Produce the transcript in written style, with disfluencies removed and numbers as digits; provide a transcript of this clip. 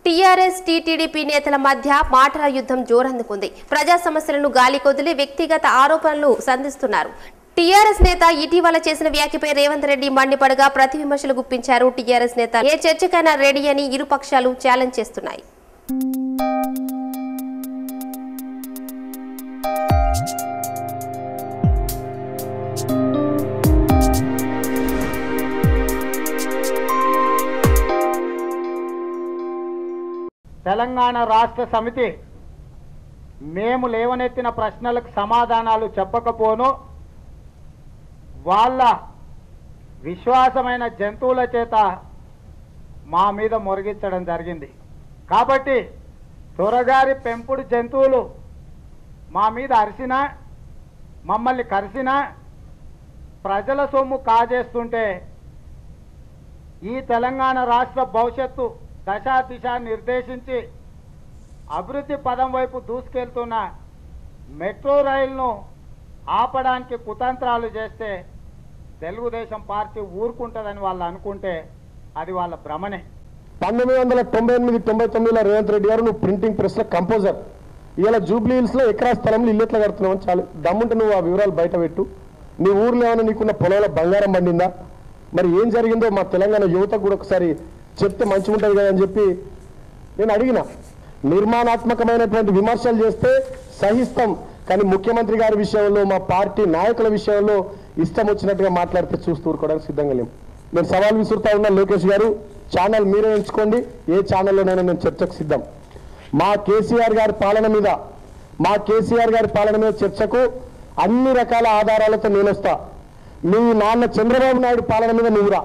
TRS TTDP నేతల మధ్య మాటల యుద్ధం జోరందుకుంది. ప్రజా సమస్యలను గాలి కొదిలి వ్యక్తిగత ఆరోపణలు సంధిస్తున్నారు. టీఆర్ఎస్ నేత ఇటీవల చేసిన వ్యాఖ్యపై రేవంత్ రెడ్డి మండిపడగా ప్రతి విమర్శలు గుప్పించారు. టీఆర్ఎస్ నేత ఏ చర్చకైనా రెడీ అని ఇరు పక్షాలు ఛాలెంజ్ చేస్తున్నాయి. తెలంగాణ రాష్ట్ర సమితి మేము లేవనెత్తిన ప్రశ్నలకు సమాధానాలు చెప్పకపోను వాళ్ళ విశ్వాసమైన జంతువుల చేత మా మీద మొరగించడం జరిగింది. కాబట్టి దొరగారి పెంపుడు జంతువులు మా మీద అరిసినా మమ్మల్ని కరిసినా ప్రజల సొమ్ము కాజేస్తుంటే ఈ తెలంగాణ రాష్ట్ర భవిష్యత్తు దశా దిశ నిర్దేశించి అభివృద్ధి పదం వైపు దూసుకెళ్తున్న మెట్రో రైలును ఆపడానికి కుతంత్రాలు చేస్తే తెలుగుదేశం పార్టీ ఊరుకుంటుందని వాళ్ళు అనుకుంటే అది వాళ్ళ భ్రమనే. 1998-99లో రేవంత్ రెడ్డి గారు నువ్వు ప్రింటింగ్ ప్రెస్లో కంపోజర్, ఇలా జూబ్లీ హిల్స్లో ఎకరా స్థలంలో ఇల్లు ఎట్లా కడుతున్నావు చాలు దమ్ముంటే నువ్వు ఆ వివరాలు బయట పెట్టు. నీ ఊర్లో ఏమైనా నీకున్న పొలంలో బంగారం పండిందా, మరి ఏం జరిగిందో మా తెలంగాణ యువతకు కూడా ఒకసారి చెప్తే మంచిగా ఉంటుంది కదా అని చెప్పి నేను అడిగిన. నిర్మాణాత్మకమైనటువంటి విమర్శలు చేస్తే సహిస్తాం, కానీ ముఖ్యమంత్రి గారి విషయంలో మా పార్టీ నాయకుల విషయంలో ఇష్టం వచ్చినట్టుగా మాట్లాడితే చూస్తూ ఊరుకోవడానికి సిద్ధంగా లేము. నేను సవాల్ విసురుతా ఉన్నా, లోకేష్ గారు ఛానల్ మీరే ఎంచుకోండి, ఏ ఛానల్లోనైనా నేను చర్చకు సిద్ధం. మా కేసీఆర్ గారి పాలన మీద చర్చకు అన్ని రకాల ఆధారాలతో నేను వస్తా. మీ నాన్న చంద్రబాబు నాయుడు పాలన మీద నువ్వురా.